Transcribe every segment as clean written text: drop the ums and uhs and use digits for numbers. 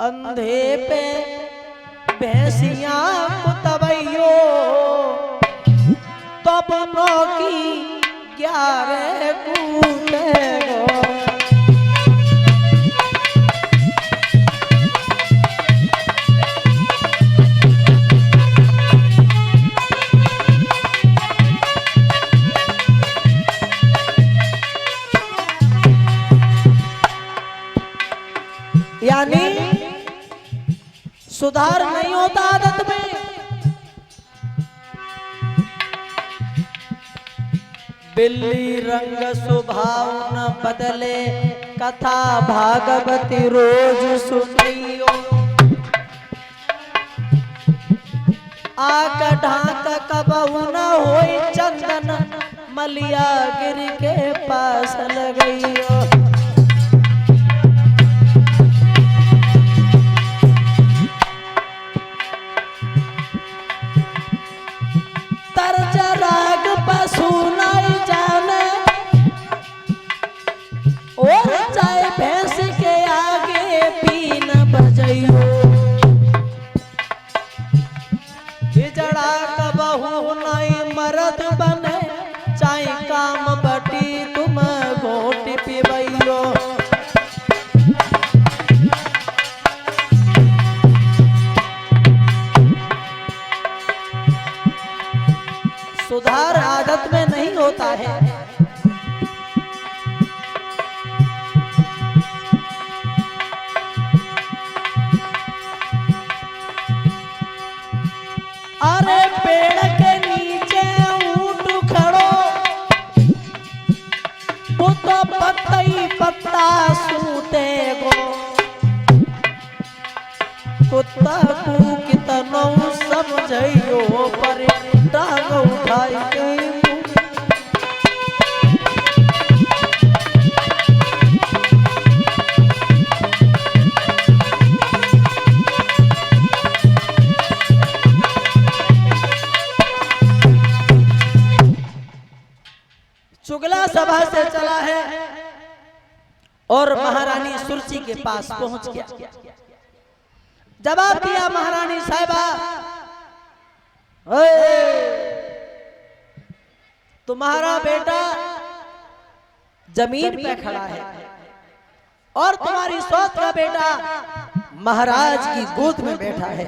अंधे पे भैंसियां कुतवैयो तब नो की 11 कूटे गो। यानी सुधार नहीं होता आदत में। बिल्ली रंग स्वभाव न बदले कथा भागवती रोज सुनियो। आक ढाक कबहू न होई चंदन मलिया गिर के पास लगइयो। राग पशु नहीं जाने और चाहे भैंस के आगे पीन बजइयो। हिजड़ा कबहू नहीं मर्द बने चाहे काम बटी तुम घोट पिबइयो। सुधार आदत में नहीं होता है। अरे पेड़ के नीचे ऊंट खड़ो वो तो पत्ता ही पत्ता सूते गो। कुत्ता को कितनो समझइयो पर टांग उठाई गई। चुगला सभा से चला है और महारानी सुरची के पास पहुंच गया। जवाब दिया महारानी साहिबा, तुम्हारा बेटा जमीन पे खड़ा है और तुम्हारी सौत का बेटा महाराज की गोद में बैठा है।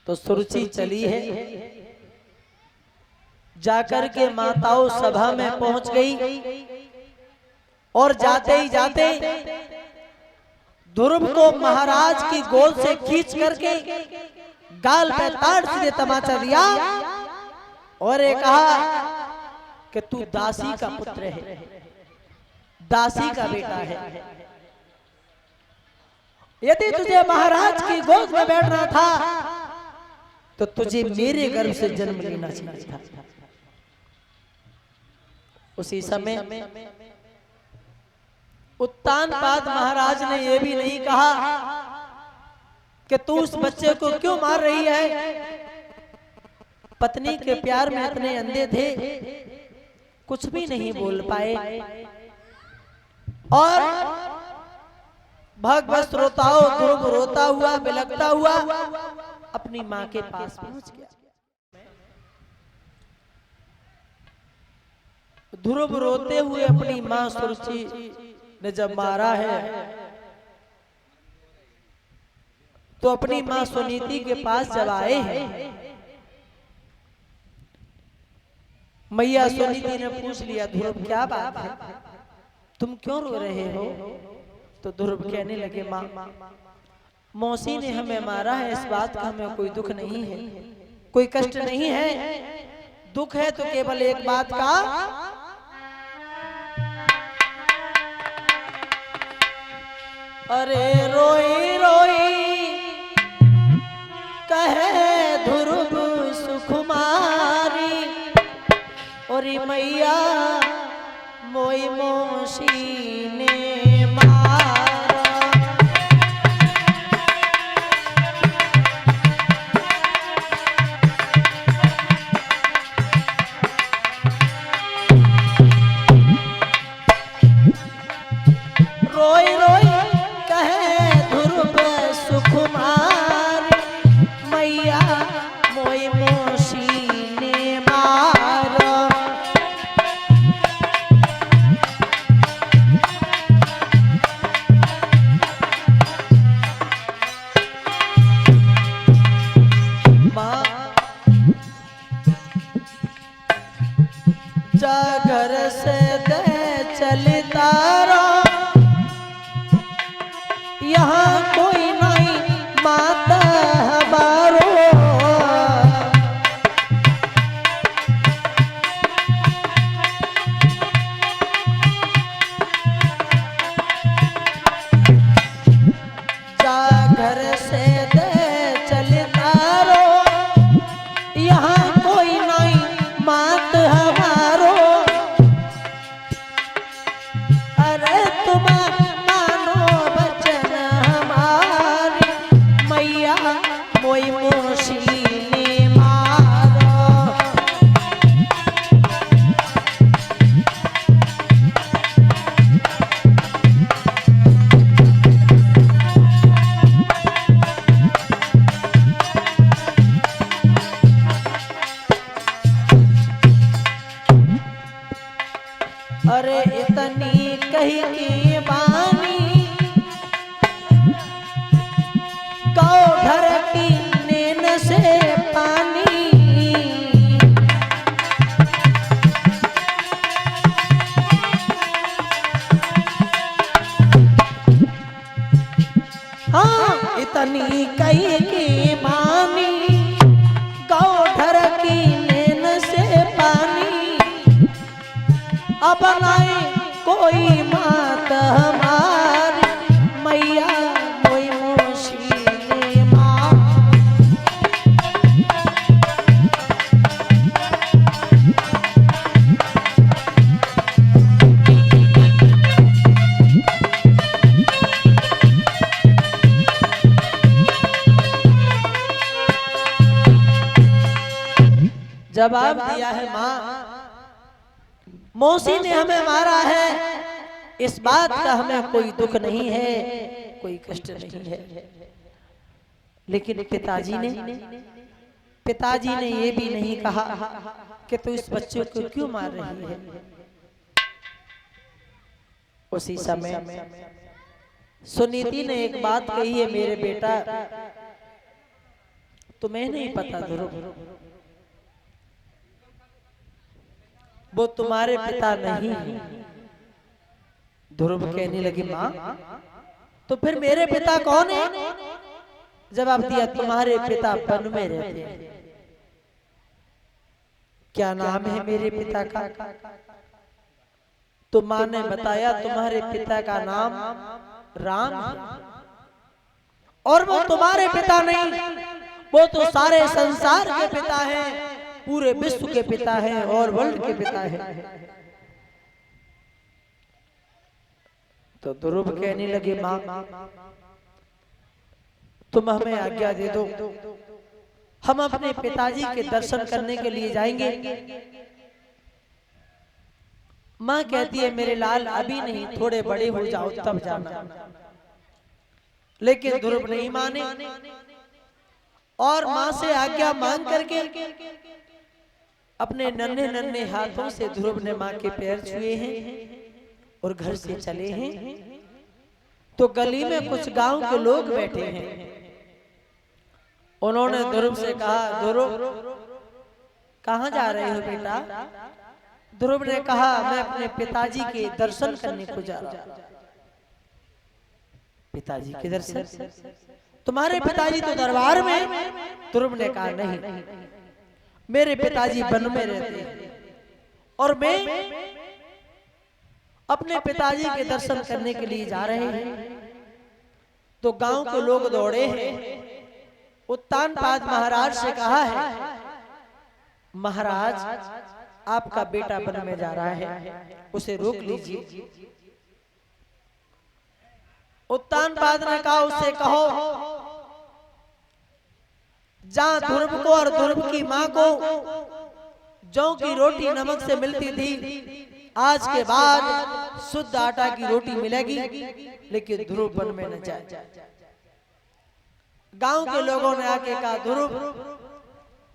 तो सुरुचि चली है, जाकर के माताओं सभा में पहुंच गई और जाते ही जाते ध्रुव को महाराज की गोद से खींच करके गाल पे ताड़ से तमाचा दिया और ये कहा कि तू दासी का पुत्र है, दासी का बेटा है। यदि तुझे महाराज की गोद में बैठना था तो तुझे मेरे गर्भ से जन्म लेना चाहिए था। उसी समय उत्तानपाद महाराज ने यह भी नहीं कहा कि तू उस बच्चे को क्यों मार रही है। पत्नी के प्यार में इतने अंधे थे, कुछ भी नहीं बोल पाए और भगवत श्रोताओं ध्रुव रोता हुआ बिलखता हुआ अपनी मां के पास पहुंच गया। ध्रुव रोते हुए अपनी मां सुरुचि ने जब मारा है तो अपनी मां सुनीति के पास जब आए हैं, मैया सुनीति ने पूछ लिया, ध्रुव क्या बात है, तुम क्यों रो रहे हो। तो ध्रुव कहने लगे, मां मौसी ने हमें मारा है, इस बात का हमें कोई दुख नहीं है, कोई कष्ट नहीं है। दुख है तो केवल एक बात का, अरे रोई रोई कहे ध्रुव सुकुमारी और मैया मोई मौसी ने मारा। रोई रोई तनी कई की मानी, गौधर की नैन से पानी, अब नाई कोई मात हमारी, मैया मोई मोशी ने माँ। जवाब दिया है माँ, मौसी ने हमें मारा है, इस बात का हमें कोई दुख नहीं है, कोई कष्ट नहीं है। लेकिन पिताजी ने ये भी नहीं कहा कि तू इस बच्चे को क्यों मार रही है। उसी समय सुनीति ने एक बात कही है, मेरे बेटा तुम्हें नहीं पता ध्रुव, वो तुम्हारे पिता नहीं। ध्रुव कहने लगी माँ तो फिर मेरे पिता कौन है। जवाब दिया तुम्हारे पिता वन में रहते हैं। क्या नाम है मेरे पिता का। तो माँ ने बताया तुम्हारे पिता का नाम राम है, और वो तुम्हारे पिता नहीं, वो तो सारे संसार के पिता हैं, पूरे विश्व के पिता हैं और वर्ल्ड के पिता हैं। तो ध्रुव कहने लगे माँ तुम हमें आज्ञा दे दो, हम अपने पिताजी के दर्शन करने के लिए जाएंगे। माँ कहती है मेरे लाल अभी नहीं, थोड़े बड़े हो जाओ तब जाना। लेकिन ध्रुव नहीं माने और माँ से आज्ञा मांग करके अपने नन्हे नन्हे हाथों से ध्रुव ने माँ के पैर छुए हैं और घर से चले हैं। तो गली में कुछ गांव के लोग बैठे हैं। उन्होंने ध्रुव से कहा ध्रुव कहाँ जा रहे हो बेटा। ध्रुव ने कहा मैं अपने पिताजी के दर्शन करने को जा रहा हूं। पिताजी के दर्शन, तुम्हारे पिताजी तो दरबार में। ध्रुव ने कहा नहीं, मेरे पिताजी वन में रहते हैं और मैं अपने पिताजी के दर्शन करने के लिए जा रहे हैं। तो गांव के लोग दौड़े हैं। उत्तानपाद महाराज से कहा है महाराज आपका बेटा वन में जा रहा है, उसे रोक लीजिए। उत्तानपाद ने कहा उससे कहो जहां ध्रुव को और ध्रुव की मां को जौ की रोटी नमक से मिलती थी, आज के बाद शुद्ध आटा की रोटी मिलेगी, लेकिन ध्रुव वन में न जाए। गांव के लोगों ने आके कहा ध्रुव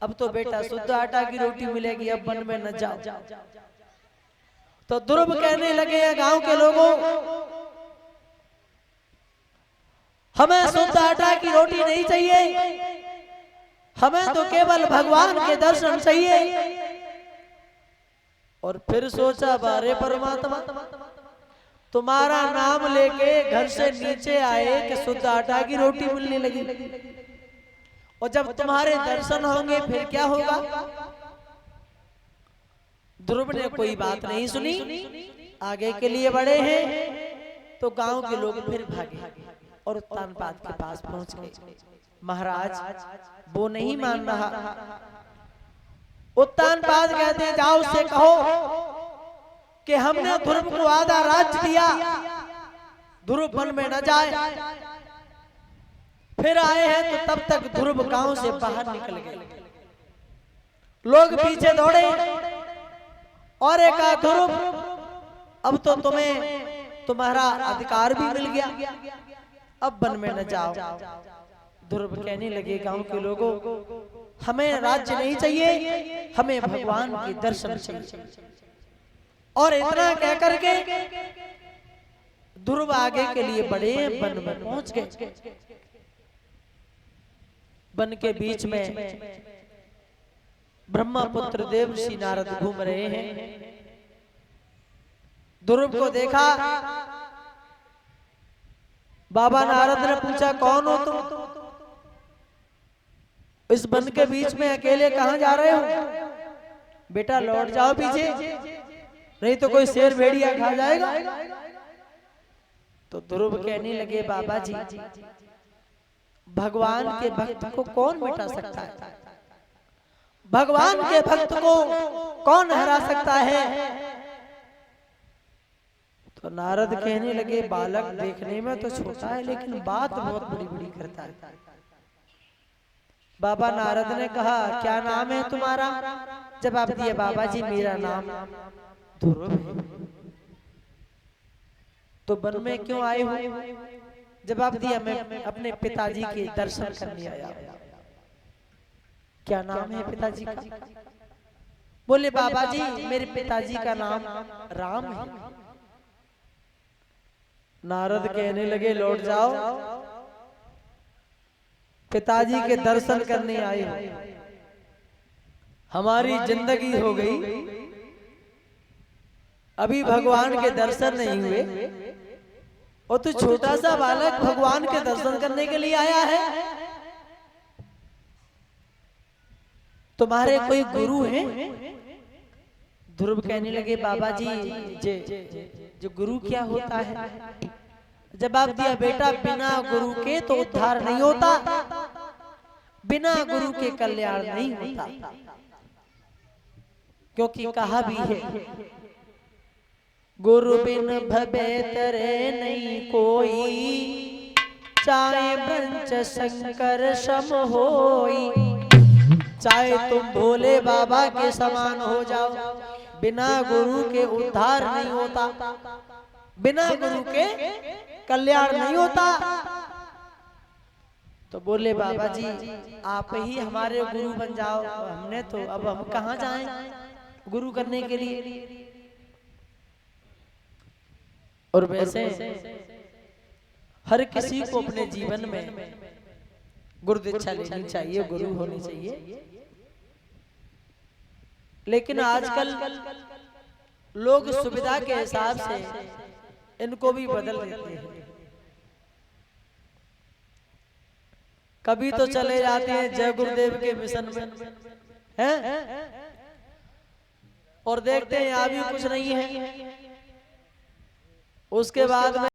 अब तो बेटा शुद्ध आटा की रोटी मिलेगी, अब वन में न जाओ। तो ध्रुव कहने लगे गांव के लोगों हमें शुद्ध आटा की रोटी नहीं चाहिए, हमें तो केवल भगवान के दर्शन चाहिए। और फिर सोचा बारे परमात्मा तुम्हारा नाम लेके घर से नीचे आए कि शुद्ध आटा की रोटी मिलने लगी, और जब तुम्हारे दर्शन होंगे फिर क्या होगा। ध्रुव ने कोई बात नहीं सुनी, आगे के लिए बढ़े हैं। तो गांव के लोग फिर भागे और उत्तानपाद के पास पहुंच गए। महाराज वो नहीं मान रहा। उत्तानपाद कहते जाओ उससे कहो कि हमने ध्रुव को आधा राज्य दिया, ध्रुव वन में न जाए। फिर आए हैं तो तब तक ध्रुव गांव से बाहर निकल गए। लोग पीछे दौड़े और एक ध्रुव अब तो तुम्हें तुम्हारा अधिकार भी मिल गया, अब वन में न जाओ। ध्रुव कहने लगे गांव के लोगों हमें राज्य नहीं चाहिए, हमें भगवान के दर्शन चाहिए। और इतना कह करके ध्रुव आगे के लिए बढ़े, वन में पहुंच गए। वन के बीच में ब्रह्मपुत्र देव श्री नारद घूम रहे हैं। ध्रुव को देखा, बाबा नारद ने पूछा कौन हो तुम। इस वन के बीच में अकेले कहां जा रहे हो? बेटा लौट जाओ पीछे, नहीं तो कोई शेर भेड़िया खा जाएगा। तो ध्रुव कहने लगे बाबा जी, भगवान के भक्त को कौन मिटा सकता है? भगवान के भक्त को कौन हरा सकता है? तो नारद कहने लगे बालक देखने में तो छोटा है लेकिन बात बहुत बड़ी बड़ी करता है। बाबा नारद ने कहा क्या नाम है तुम्हारा? जवाब दिया बाबा जी मेरा नाम ध्रुव है। तो वन में क्यों आए हो? जवाब दिया मैं अपने पिताजी के दर्शन करने आया। क्या नाम है पिताजी का? बोले बाबा जी मेरे पिताजी का नाम राम है। नारद कहने लगे लौट जाओ, पिताजी के दर्शन करने आए हो, हमारी जिंदगी हो गई, अभी भगवान के दर्शन नहीं हुए और तू छोटा सा बालक भगवान के दर्शन करने के लिए आया है? तुम्हारे कोई गुरु हैं? ध्रुव कहने लगे बाबा जी जो गुरु क्या होता है? जवाब दिया बेटा बिना गुरु के तो उद्धार नहीं होता, बिना गुरु के कल्याण नहीं होता। क्योंकि कहा भी है गुरु बिन भवे तरे नहीं कोई, चाहे पंच शंकर सम होई। चाहे तुम भोले बाबा के समान हो जाओ, बिना गुरु के उद्धार नहीं होता, बिना गुरु के कल्याण नहीं होता। तो बोले बाबा जी आप ही हमारे गुरु बन जाओ। हमने तो अब हम कहाँ जाएं गुरु करने के लिए? और वैसे हर किसी को अपने जीवन में गुरु दीक्षा लेनी चाहिए, गुरु होनी चाहिए। लेकिन आजकल लोग सुविधा के हिसाब से इनको भी बदल देते हैं। कभी तो चले जाते हैं जय गुरुदेव के मिशन में हैं, और देखते हैं यहाँ भी कुछ नहीं है। उसके बाद में